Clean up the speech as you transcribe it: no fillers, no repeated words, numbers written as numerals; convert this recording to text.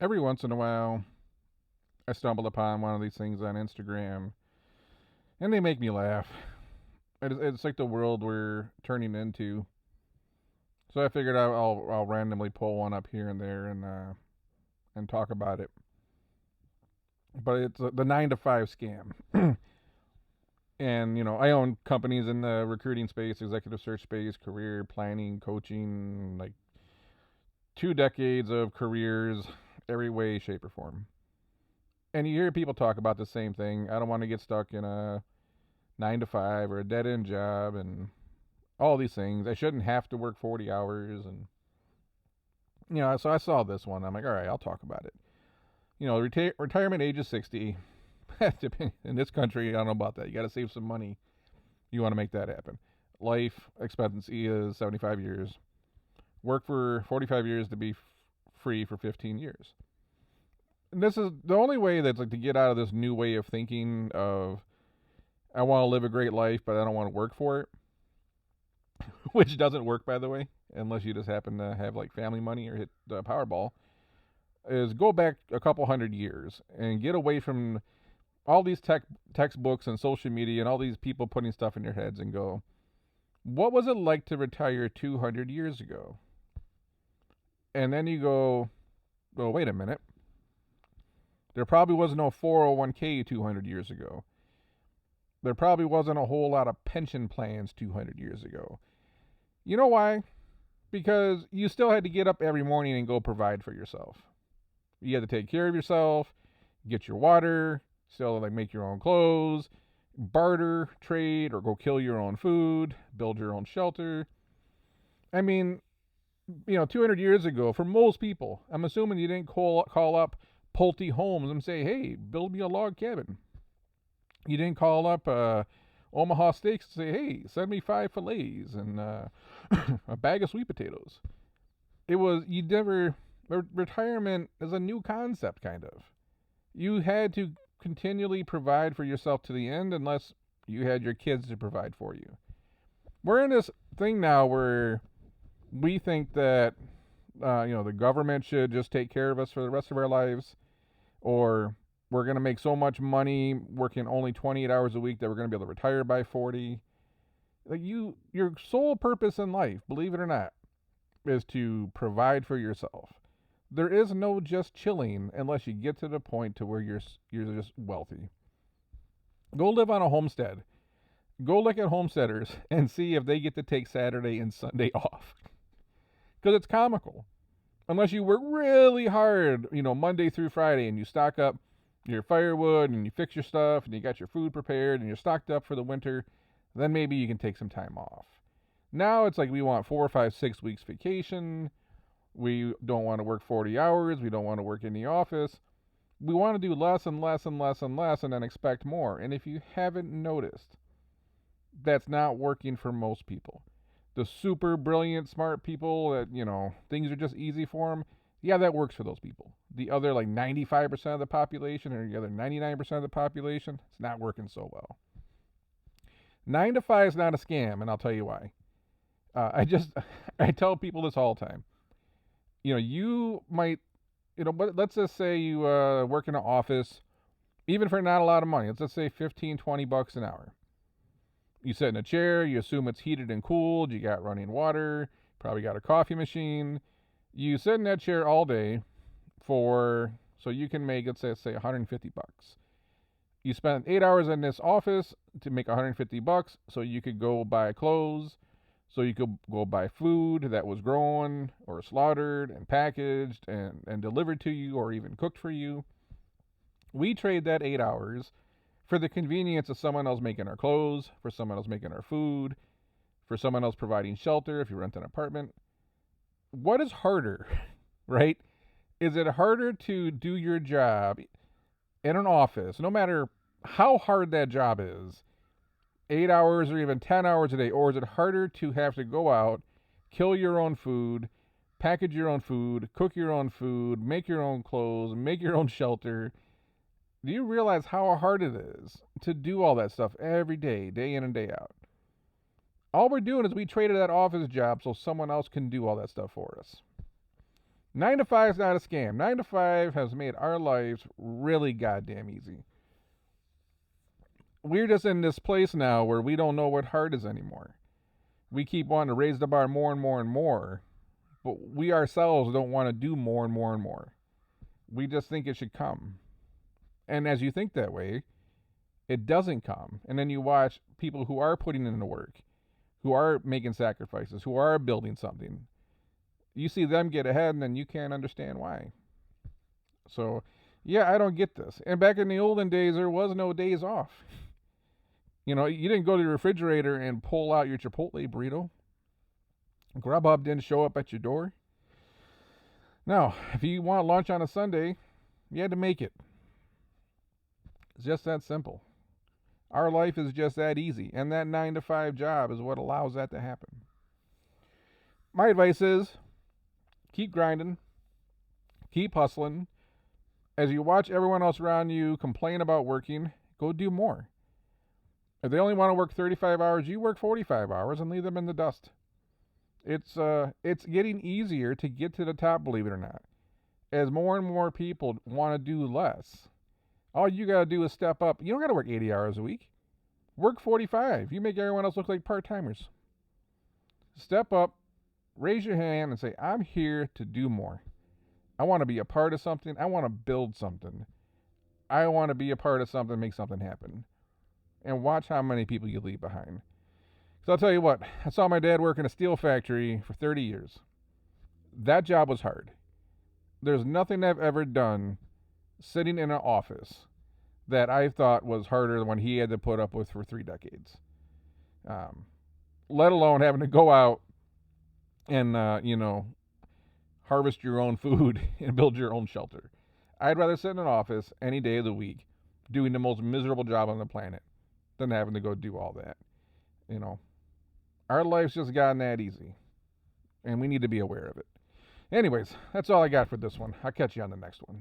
Every once in a while, I stumble upon one of these things on Instagram, and they make me laugh. It's like the world we're turning into. So I figured I'll randomly pull one up here and there and talk about it. But it's the 9 to 5 scam. And I own companies in the recruiting space, executive search space, career planning, coaching, like 2 decades of careers, every way, shape, or form. And you hear people talk about the same thing. I don't want to get stuck in a 9 to 5 or a dead end job and all these things. I shouldn't have to work 40 hours. And, so I saw this one. I'm like, all right, I'll talk about it. Retirement age is 60. In this country, I don't know about that. You got to save some money. You want to make that happen. Life expectancy is 75 years. Work for 45 years to be free for 15 years. And this is the only way that's like to get out of this new way of thinking of I want to live a great life, but I don't want to work for it, which doesn't work, by the way, unless you just happen to have like family money or hit the Powerball, is go back a couple hundred years and get away from all these textbooks and social media and all these people putting stuff in your heads and go, what was it like to retire 200 years ago? And then you go, well, wait a minute. There probably was no 401k 200 years ago. There probably wasn't a whole lot of pension plans 200 years ago. You know why? Because you still had to get up every morning and go provide for yourself. You had to take care of yourself, get your water, still like make your own clothes, barter, trade, or go kill your own food, build your own shelter. I mean, 200 years ago, for most people, I'm assuming you didn't call up Pulte Homes and say, hey, build me a log cabin. You didn't call up Omaha Steaks and say, hey, send me 5 fillets and a bag of sweet potatoes. You never, retirement is a new concept, kind of. You had to continually provide for yourself to the end unless you had your kids to provide for you. We're in this thing now where we think that the government should just take care of us for the rest of our lives, or we're going to make so much money working only 28 hours a week that we're going to be able to retire by 40. Like your sole purpose in life, believe it or not, is to provide for yourself. There is no just chilling unless you get to the point to where you're just wealthy. Go live on a homestead. Go look at homesteaders and see if they get to take Saturday and Sunday off. Because it's comical. Unless you work really hard, Monday through Friday, and you stock up your firewood and you fix your stuff and you got your food prepared and you're stocked up for the winter, then maybe you can take some time off. Now it's like we want 4, 5, 6 weeks vacation. We don't want to work 40 hours. We don't want to work in the office. We want to do less and less and less and less and then expect more. And if you haven't noticed, that's not working for most people. The super brilliant, smart people that, things are just easy for them, yeah, that works for those people. The other, like 95% of the population or the other 99% of the population, it's not working so well. 9 to 5 is not a scam, and I'll tell you why. I tell people this all the time. You might, but let's just say you work in an office, even for not a lot of money. Let's just say 15, $20 an hour. You sit in a chair, you assume it's heated and cooled, you got running water, probably got a coffee machine. You sit in that chair all day so you can make, let's say $150. You spend 8 hours in this office to make $150 so you could go buy clothes, so you could go buy food that was grown or slaughtered and packaged and delivered to you or even cooked for you. We trade that 8 hours for the convenience of someone else making our clothes, for someone else making our food, for someone else providing shelter if you rent an apartment. What is harder, right? Is it harder to do your job in an office, no matter how hard that job is, 8 hours or even 10 hours a day, or is it harder to have to go out, kill your own food, package your own food, cook your own food, make your own clothes, make your own shelter? Do you realize how hard it is to do all that stuff every day, day in and day out? All we're doing is we traded that office job so someone else can do all that stuff for us. 9 to 5 is not a scam. 9 to 5 has made our lives really goddamn easy. We're just in this place now where we don't know what hard is anymore. We keep wanting to raise the bar more and more and more, but we ourselves don't want to do more and more and more. We just think it should come. And as you think that way, it doesn't come. And then you watch people who are putting in the work, who are making sacrifices, who are building something. You see them get ahead, and then you can't understand why. So, yeah, I don't get this. And back in the olden days, there was no days off. You didn't go to the refrigerator and pull out your Chipotle burrito. Grubhub didn't show up at your door. No, if you want lunch on a Sunday, you had to make it. It's just that simple. Our life is just that easy, and that 9 to 5 job is what allows that to happen. My advice is keep grinding, keep hustling. As you watch everyone else around you complain about working, go do more. If they only want to work 35 hours, you work 45 hours and leave them in the dust. It's getting easier to get to the top, believe it or not. As more and more people want to do less, all you got to do is step up. You don't got to work 80 hours a week. Work 45. You make everyone else look like part-timers. Step up, raise your hand, and say, I'm here to do more. I want to be a part of something. I want to build something. I want to be a part of something, make something happen. And watch how many people you leave behind. So I'll tell you what, I saw my dad work in a steel factory for 30 years. That job was hard. There's nothing I've ever done sitting in an office that I thought was harder than what he had to put up with for 3 decades. Let alone having to go out and, harvest your own food and build your own shelter. I'd rather sit in an office any day of the week doing the most miserable job on the planet than having to go do all that. Our life's just gotten that easy, and we need to be aware of it. Anyways, that's all I got for this one. I'll catch you on the next one.